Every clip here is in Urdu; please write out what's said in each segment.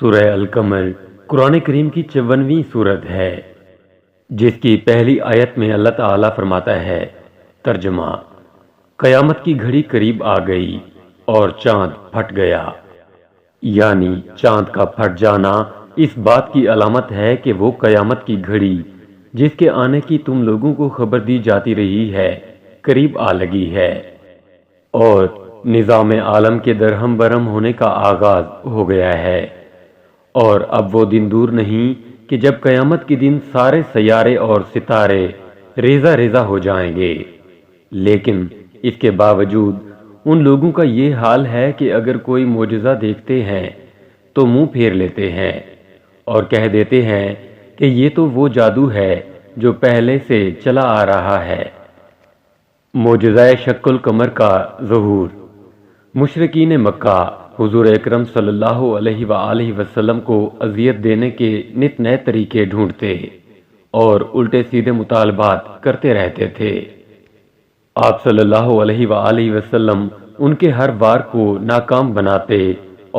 سورہ القمر قرآن کریم کی 54ویں سورت ہے، جس کی پہلی آیت میں اللہ تعالیٰ فرماتا ہے، ترجمہ: قیامت کی گھڑی قریب آ گئی اور چاند پھٹ گیا، یعنی چاند کا پھٹ جانا اس بات کی علامت ہے کہ وہ قیامت کی گھڑی جس کے آنے کی تم لوگوں کو خبر دی جاتی رہی ہے قریب آ لگی ہے، اور نظام عالم کے درہم برہم ہونے کا آغاز ہو گیا ہے۔ اور اب وہ دن دور نہیں کہ جب قیامت کے دن سارے سیارے اور ستارے ریزہ ریزہ ہو جائیں گے، لیکن اس کے باوجود ان لوگوں کا یہ حال ہے کہ اگر کوئی معجزہ دیکھتے ہیں تو منہ پھیر لیتے ہیں اور کہہ دیتے ہیں کہ یہ تو وہ جادو ہے جو پہلے سے چلا آ رہا ہے۔ معجزہ شق القمر کا ظہور۔ مشرکین مکہ حضور اکرم صلی اللہ علیہ وآلہ وسلم کو اذیت دینے کے نت نئے طریقے ڈھونڈتے اور الٹے سیدھے مطالبات کرتے رہتے تھے۔ آپ صلی اللہ علیہ وآلہ وسلم ان کے ہر وار کو ناکام بناتے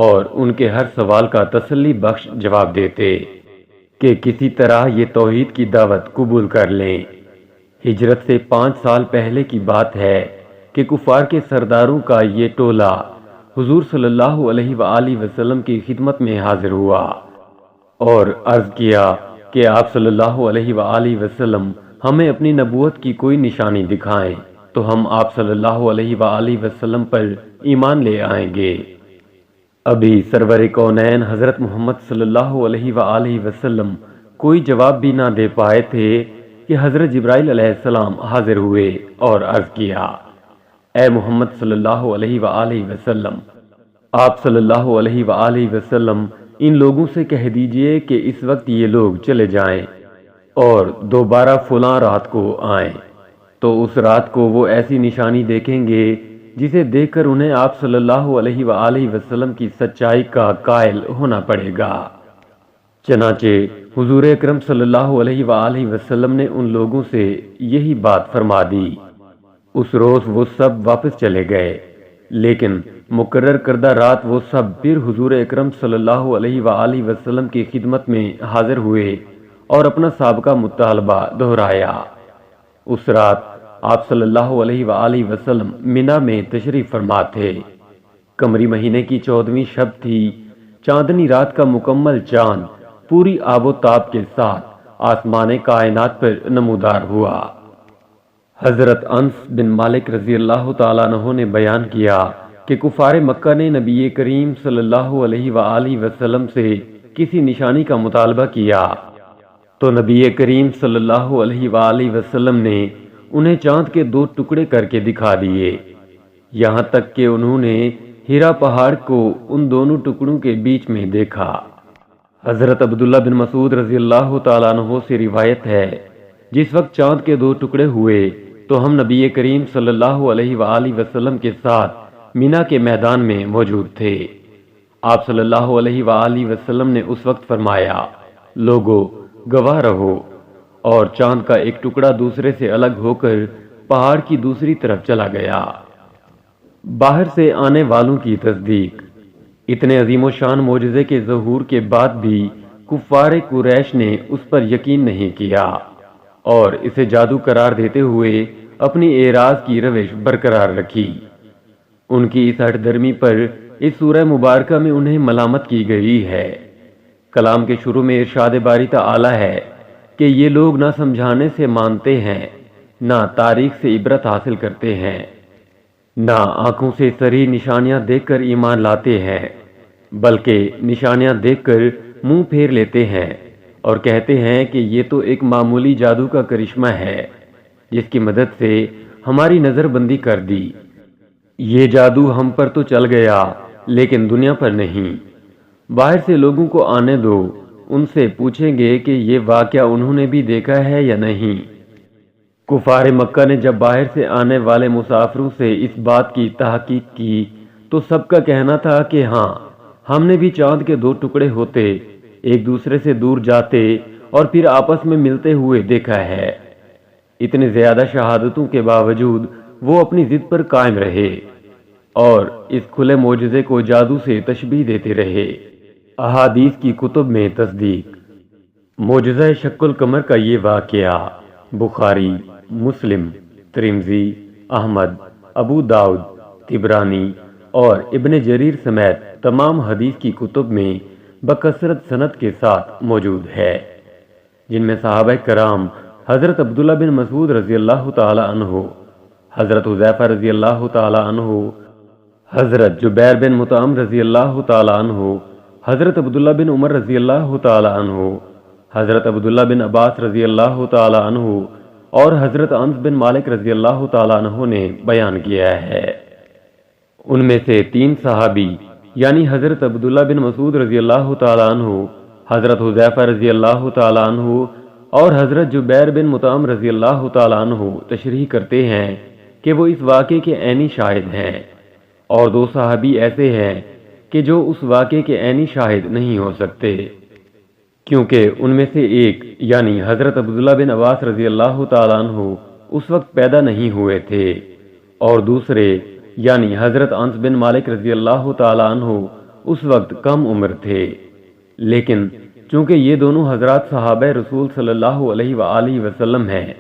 اور ان کے ہر سوال کا تسلی بخش جواب دیتے کہ کسی طرح یہ توحید کی دعوت قبول کر لیں۔ ہجرت سے 5 سال پہلے کی بات ہے کہ کفار کے سرداروں کا یہ ٹولہ حضور صلی اللہ علیہ وآلہ وسلم کی خدمت میں حاضر ہوا اور عرض کیا کہ آپ صلی اللہ علیہ وآلہ وسلم ہمیں اپنی نبوت کی کوئی نشانی دکھائیں تو ہم آپ صلی اللہ علیہ وآلہ وسلم پر ایمان لے آئیں گے۔ ابھی سرور کونین حضرت محمد صلی اللہ علیہ وآلہ وسلم کوئی جواب بھی نہ دے پائے تھے کہ حضرت جبرائیل علیہ السلام حاضر ہوئے اور عرض کیا، اے محمد صلی اللہ علیہ وآلہ وسلم، آپ صلی اللہ علیہ وآلہ وسلم ان لوگوں سے کہہ دیجئے کہ اس وقت یہ لوگ چلے جائیں اور دوبارہ فلاں رات کو آئیں، تو اس رات کو وہ ایسی نشانی دیکھیں گے جسے دیکھ کر انہیں آپ صلی اللہ علیہ وآلہ وسلم کی سچائی کا قائل ہونا پڑے گا۔ چنانچہ حضور اکرم صلی اللہ علیہ وآلہ وسلم نے ان لوگوں سے یہی بات فرما دی۔ اس روز وہ سب واپس چلے گئے، لیکن مقرر کردہ رات وہ سب پھر حضور اکرم صلی اللہ علیہ وآلہ وسلم کی خدمت میں حاضر ہوئے اور اپنا سابقہ مطالبہ دہرایا۔ اس رات آپ صلی اللہ علیہ وآلہ وسلم منا میں تشریف فرما تھے۔ قمری مہینے کی 14ویں شب تھی۔ چاندنی رات کا مکمل چاند پوری آب و تاب کے ساتھ آسمان کائنات پر نمودار ہوا۔ حضرت انس بن مالک رضی اللہ تعالیٰ عنہ نے بیان کیا کہ کفار مکہ نے نبی کریم صلی اللہ علیہ وآلہ وسلم سے کسی نشانی کا مطالبہ کیا تو نبی کریم صلی اللہ علیہ وآلہ وسلم نے انہیں چاند کے 2 ٹکڑے کر کے دکھا دیے، یہاں تک کہ انہوں نے ہیرا پہاڑ کو ان دونوں ٹکڑوں کے بیچ میں دیکھا۔ حضرت عبداللہ بن مسعود رضی اللہ تعالیٰ عنہ سے روایت ہے، جس وقت چاند کے 2 ٹکڑے ہوئے تو ہم نبی کریم صلی اللہ علیہ وآلہ وسلم کے ساتھ مینا کے میدان میں موجود تھے۔ آپ صلی اللہ علیہ وآلہ وسلم نے اس وقت فرمایا، لوگو گواہ رہو، اور چاند کا ایک ٹکڑا دوسرے سے الگ ہو کر پہاڑ کی دوسری طرف چلا گیا۔ باہر سے آنے والوں کی تصدیق۔ اتنے عظیم و شان معجزے کے ظہور کے بعد بھی کفار قریش نے اس پر یقین نہیں کیا اور اسے جادو قرار دیتے ہوئے اپنی اعراض کی روش برقرار رکھی۔ ان کی اس ہٹ درمی پر اس سورہ مبارکہ میں انہیں ملامت کی گئی ہے۔ کلام کے شروع میں ارشاد باری تعالی ہے کہ یہ لوگ نہ سمجھانے سے مانتے ہیں، نہ تاریخ سے عبرت حاصل کرتے ہیں، نہ آنکھوں سے صریح نشانیاں دیکھ کر ایمان لاتے ہیں، بلکہ نشانیاں دیکھ کر منہ پھیر لیتے ہیں اور کہتے ہیں کہ یہ تو ایک معمولی جادو کا کرشمہ ہے جس کی مدد سے ہماری نظر بندی کر دی۔ یہ جادو ہم پر تو چل گیا لیکن دنیا پر نہیں۔ باہر سے لوگوں کو آنے دو، ان سے پوچھیں گے کہ یہ واقعہ انہوں نے بھی دیکھا ہے یا نہیں۔ کفار مکہ نے جب باہر سے آنے والے مسافروں سے اس بات کی تحقیق کی تو سب کا کہنا تھا کہ ہاں، ہم نے بھی چاند کے 2 ٹکڑے ہوتے ایک دوسرے سے دور جاتے اور پھر آپس میں ملتے ہوئے دیکھا ہے۔ اتنے زیادہ شہادتوں کے باوجود وہ اپنی ضد پر قائم رہے اور اس کھلے معجزے کو جادو سے تشبیہ دیتے رہے۔ احادیث کی کتب میں تصدیق۔ معجزہ شق القمر کا یہ واقعہ بخاری، مسلم، ترمذی، احمد، ابو داؤد، طبرانی اور ابن جریر سمیت تمام حدیث کی کتب میں بکثرت سند کے ساتھ موجود ہے، جن میں صحابہ کرام حضرت عبداللہ بن مسعود رضی اللہ تعالی عنہ، حضرت حذیفہ رضی اللہ تعالی عنہ، حضرت جبیر بن مطعم رضی اللہ تعالی عنہ، حضرت عبداللہ بن عمر رضی اللہ تعالی عنہ، حضرت عبداللہ بن عباس رضی اللہ تعالی عنہ اور حضرت انس بن مالک رضی اللہ تعالی عنہ نے بیان کیا ہے۔ ان میں سے 3 صحابی یعنی حضرت عبداللہ بن مسعود رضی اللہ تعالی عنہ، حضرت حذیفہ رضی اللہ تعالی عنہ اور حضرت جبیر بن مطعم رضی اللہ تعالی عنہ تشریح کرتے ہیں کہ وہ اس واقعے کے عینی شاہد ہیں، اور 2 صحابی ایسے ہیں کہ جو اس واقعے کے عینی شاہد نہیں ہو سکتے، کیونکہ ان میں سے ایک یعنی حضرت عبداللہ بن عباس رضی اللہ تعالی عنہ اس وقت پیدا نہیں ہوئے تھے، اور دوسرے یعنی حضرت انس بن مالک رضی اللہ تعالی عنہ اس وقت کم عمر تھے۔ لیکن چونکہ یہ دونوں حضرات صحابہ رسول صلی اللہ علیہ وآلہ وسلم ہیں،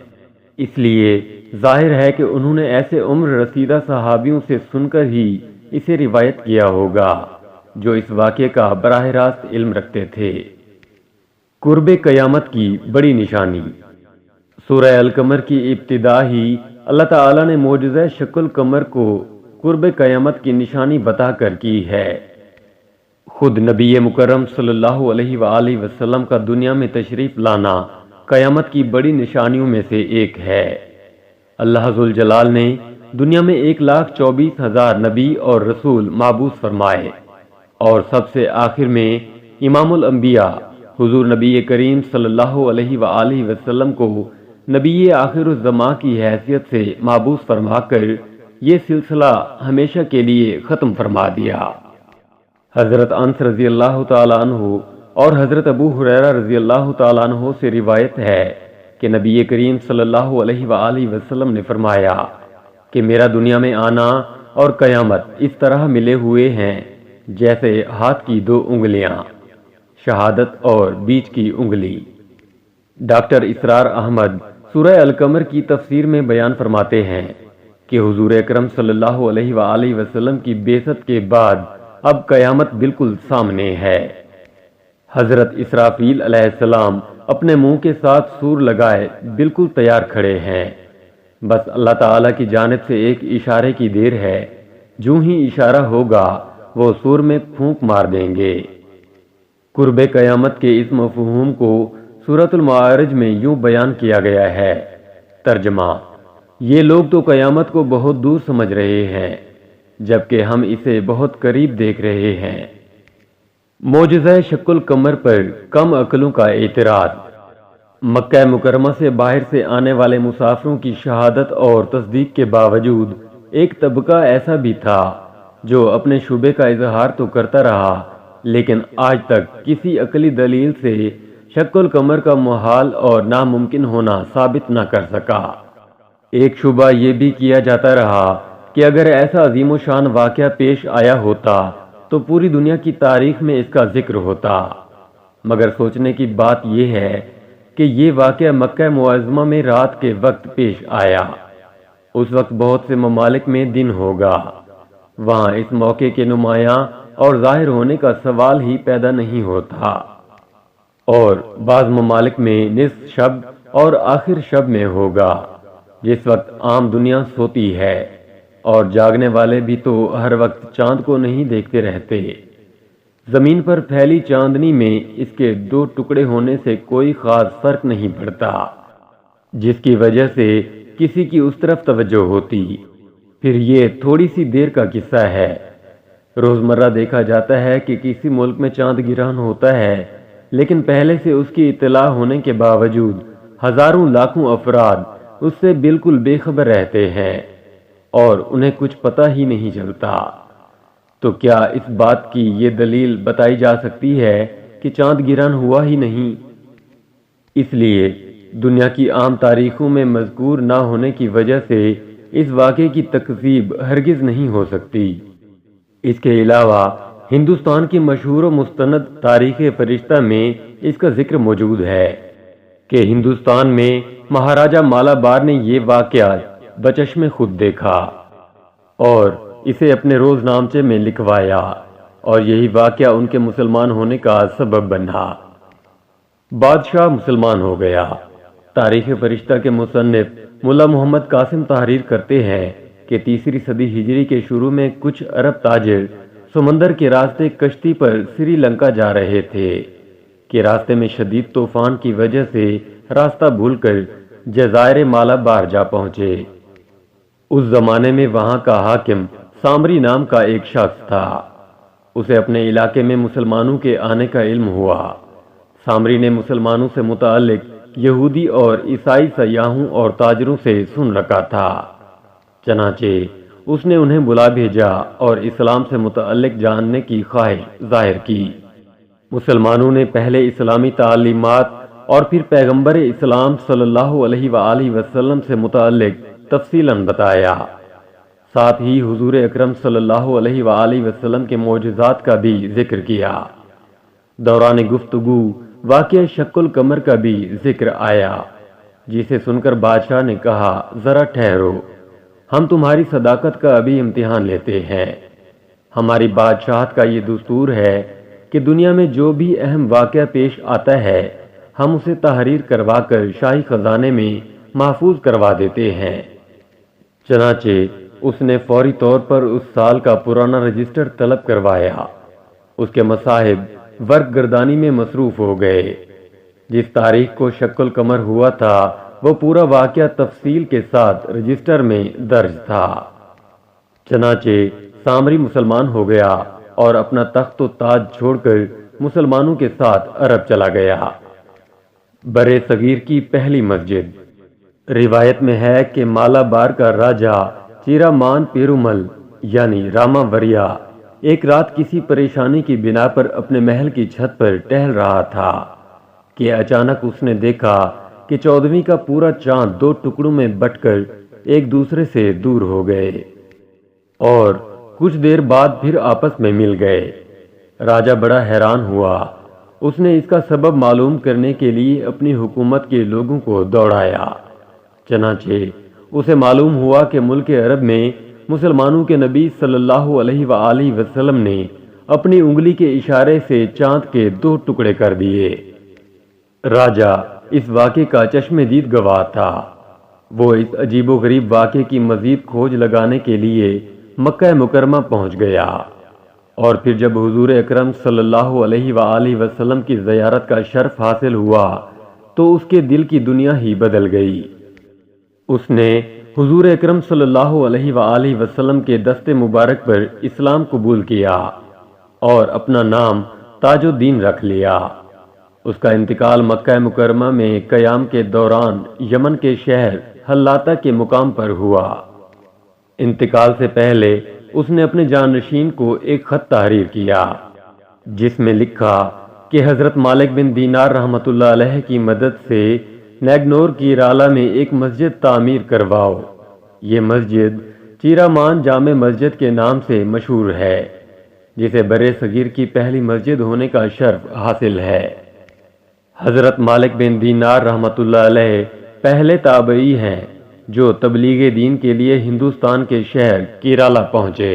اس لیے ظاہر ہے کہ انہوں نے ایسے عمر رسیدہ صحابیوں سے سن کر ہی اسے روایت کیا ہوگا جو اس واقعے کا براہ راست علم رکھتے تھے۔ قرب قیامت کی بڑی نشانی۔ سورہ القمر کی ابتدا ہی اللہ تعالیٰ نے معجزہ شق القمر کو قرب قیامت کی نشانی بتا کر کی ہے۔ خود نبی مکرم صلی اللہ علیہ وآلہ وسلم کا دنیا میں تشریف لانا قیامت کی بڑی نشانیوں میں سے ایک ہے۔ اللہ ذوالجلال نے دنیا میں 1,24,000 نبی اور رسول مابعوث فرمائے، اور سب سے آخر میں امام الانبیاء حضور نبی کریم صلی اللہ علیہ وآلہ وسلم کو نبی آخر الزماں کی حیثیت سے مابعوث فرما کر یہ سلسلہ ہمیشہ کے لیے ختم فرما دیا۔ حضرت انس رضی اللہ تعالی عنہ اور حضرت ابو ہریرہ رضی اللہ تعالی عنہ سے روایت ہے کہ نبی کریم صلی اللہ علیہ وآلہ وسلم نے فرمایا کہ میرا دنیا میں آنا اور قیامت اس طرح ملے ہوئے ہیں جیسے ہاتھ کی 2 انگلیاں، شہادت اور بیچ کی انگلی۔ ڈاکٹر اسرار احمد سورہ القمر کی تفسیر میں بیان فرماتے ہیں کہ حضور اکرم صلی اللہ علیہ وآلہ وسلم کی بعثت کے بعد اب قیامت بالکل سامنے ہے۔ حضرت اسرافیل علیہ السلام اپنے منہ کے ساتھ سور لگائے بالکل تیار کھڑے ہیں، بس اللہ تعالیٰ کی جانب سے ایک اشارے کی دیر ہے، جو ہی اشارہ ہوگا وہ سور میں پھونک مار دیں گے۔ قرب قیامت کے اس مفہوم کو سورۃ المعارج میں یوں بیان کیا گیا ہے۔ ترجمہ: یہ لوگ تو قیامت کو بہت دور سمجھ رہے ہیں، جبکہ ہم اسے بہت قریب دیکھ رہے ہیں۔ معجزہ شق القمر پر کم عقلوں کا اعتراض۔ مکہ مکرمہ سے باہر سے آنے والے مسافروں کی شہادت اور تصدیق کے باوجود ایک طبقہ ایسا بھی تھا جو اپنے شبے کا اظہار تو کرتا رہا، لیکن آج تک کسی عقلی دلیل سے شق القمر کا محال اور ناممکن ہونا ثابت نہ کر سکا۔ ایک شبہ یہ بھی کیا جاتا رہا کہ اگر ایسا عظیم و شان واقعہ پیش آیا ہوتا تو پوری دنیا کی تاریخ میں اس کا ذکر ہوتا، مگر سوچنے کی بات یہ ہے کہ یہ واقعہ مکہ معظمہ میں رات کے وقت پیش آیا۔ اس وقت بہت سے ممالک میں دن ہوگا، وہاں اس موقع کے نمایاں اور ظاہر ہونے کا سوال ہی پیدا نہیں ہوتا، اور بعض ممالک میں نصف شب اور آخر شب میں ہوگا، جس وقت عام دنیا سوتی ہے، اور جاگنے والے بھی تو ہر وقت چاند کو نہیں دیکھتے رہتے۔ زمین پر پھیلی چاندنی میں اس کے 2 ٹکڑے ہونے سے کوئی خاص فرق نہیں پڑتا، جس کی وجہ سے کسی کی اس طرف توجہ ہوتی۔ پھر یہ تھوڑی سی دیر کا قصہ ہے۔ روزمرہ دیکھا جاتا ہے کہ کسی ملک میں چاند گرہن ہوتا ہے، لیکن پہلے سے اس کی اطلاع ہونے کے باوجود ہزاروں لاکھوں افراد اس سے بالکل بے خبر رہتے ہیں اور انہیں کچھ پتہ ہی نہیں چلتا۔ تو کیا اس بات کی یہ دلیل بتائی جا سکتی ہے کہ چاند گرہن ہوا ہی نہیں؟ اس لیے دنیا کی عام تاریخوں میں مذکور نہ ہونے کی وجہ سے اس واقعے کی تکذیب ہرگز نہیں ہو سکتی۔ اس کے علاوہ ہندوستان کی مشہور و مستند تاریخ فرشتہ میں اس کا ذکر موجود ہے کہ ہندوستان میں مہاراجہ مالابار نے یہ واقعہ بچشم خود دیکھا اور اسے اپنے روز نامچے میں لکھوایا، اور یہی واقعہ ان کے مسلمان ہونے کا سبب بنا۔ بادشاہ مسلمان ہو گیا۔ تاریخ فرشتہ کے مصنف ملا محمد قاسم تحریر کرتے ہیں کہ 3 صدی ہجری کے شروع میں کچھ عرب تاجر سمندر کے راستے کشتی پر سری لنکا جا رہے تھے کہ راستے میں شدید طوفان کی وجہ سے راستہ بھول کر جزائر مالابار جا پہنچے۔ اس زمانے میں وہاں کا حاکم سامری نام کا ایک شخص تھا۔ اسے اپنے علاقے میں مسلمانوں کے آنے کا علم ہوا۔ سامری نے مسلمانوں سے متعلق یہودی اور عیسائی سیاحوں اور تاجروں سے سن رکھا تھا، چنانچہ اس نے انہیں بلا بھیجا اور اسلام سے متعلق جاننے کی خواہش ظاہر کی۔ مسلمانوں نے پہلے اسلامی تعلیمات اور پھر پیغمبر اسلام صلی اللہ علیہ وآلہ وسلم سے متعلق تفصیلاً بتایا، ساتھ ہی حضور اکرم صلی اللہ علیہ وآلہ وسلم کے معجزات کا بھی ذکر کیا۔ دوران گفتگو واقعہ شق القمر کا بھی ذکر آیا، جسے سن کر بادشاہ نے کہا، ذرا ٹھہرو، ہم تمہاری صداقت کا ابھی امتحان لیتے ہیں۔ ہماری بادشاہت کا یہ دستور ہے کہ دنیا میں جو بھی اہم واقعہ پیش آتا ہے ہم اسے تحریر کروا کر شاہی خزانے میں محفوظ کروا دیتے ہیں۔ چنانچہ اس نے فوری طور پر اس سال کا پرانا رجسٹر طلب کروایا۔ اس کے مصاحب ورق گردانی میں مصروف ہو گئے۔ جس تاریخ کو شق القمر ہوا تھا وہ پورا واقعہ تفصیل کے ساتھ رجسٹر میں درج تھا۔ چنانچہ سامری مسلمان ہو گیا اور اپنا تخت و تاج چھوڑ کر مسلمانوں کے ساتھ عرب چلا گیا۔ برے صغیر کی پہلی مسجد۔ روایت میں ہے کہ مالابار کا راجہ چیرامان پیرومل یعنی راما وریا ایک رات کسی پریشانی کی بنا پر اپنے محل کی چھت پر ٹہل رہا تھا کہ اچانک اس نے دیکھا کہ 14ویں کا پورا چاند 2 ٹکڑوں میں بٹ کر ایک دوسرے سے دور ہو گئے اور کچھ دیر بعد پھر آپس میں مل گئے۔ راجہ بڑا حیران ہوا۔ اس نے اس کا سبب معلوم کرنے کے لیے اپنی حکومت کے لوگوں کو دوڑایا۔ چنانچہ اسے معلوم ہوا کہ ملک عرب میں مسلمانوں کے نبی صلی اللہ علیہ وآلہ وسلم نے اپنی انگلی کے اشارے سے چاند کے 2 ٹکڑے کر دیے۔ راجہ اس واقعے کا چشم دید گواہ تھا۔ وہ اس عجیب و غریب واقعے کی مزید کھوج لگانے کے لیے مکہ مکرمہ پہنچ گیا، اور پھر جب حضور اکرم صلی اللہ علیہ وآلہ وسلم کی زیارت کا شرف حاصل ہوا تو اس کے دل کی دنیا ہی بدل گئی۔ اس نے حضور اکرم صلی اللہ علیہ وآلہ وسلم کے دست مبارک پر اسلام قبول کیا اور اپنا نام تاج الدین رکھ لیا۔ اس کا انتقال مکہ مکرمہ میں قیام کے دوران یمن کے شہر حلاتا کے مقام پر ہوا۔ انتقال سے پہلے اس نے اپنے جانشین کو ایک خط تحریر کیا جس میں لکھا کہ حضرت مالک بن دینار رحمۃ اللہ علیہ کی مدد سے نیگنور کی رالا میں ایک مسجد تعمیر کرواؤ۔ یہ مسجد چیرامان جامع مسجد کے نام سے مشہور ہے، جسے برے صغیر کی پہلی مسجد ہونے کا شرف حاصل ہے۔ حضرت مالک بن دینار رحمۃ اللہ علیہ پہلے تابعی ہیں جو تبلیغ دین کے لیے ہندوستان کے شہر کیرالا پہنچے۔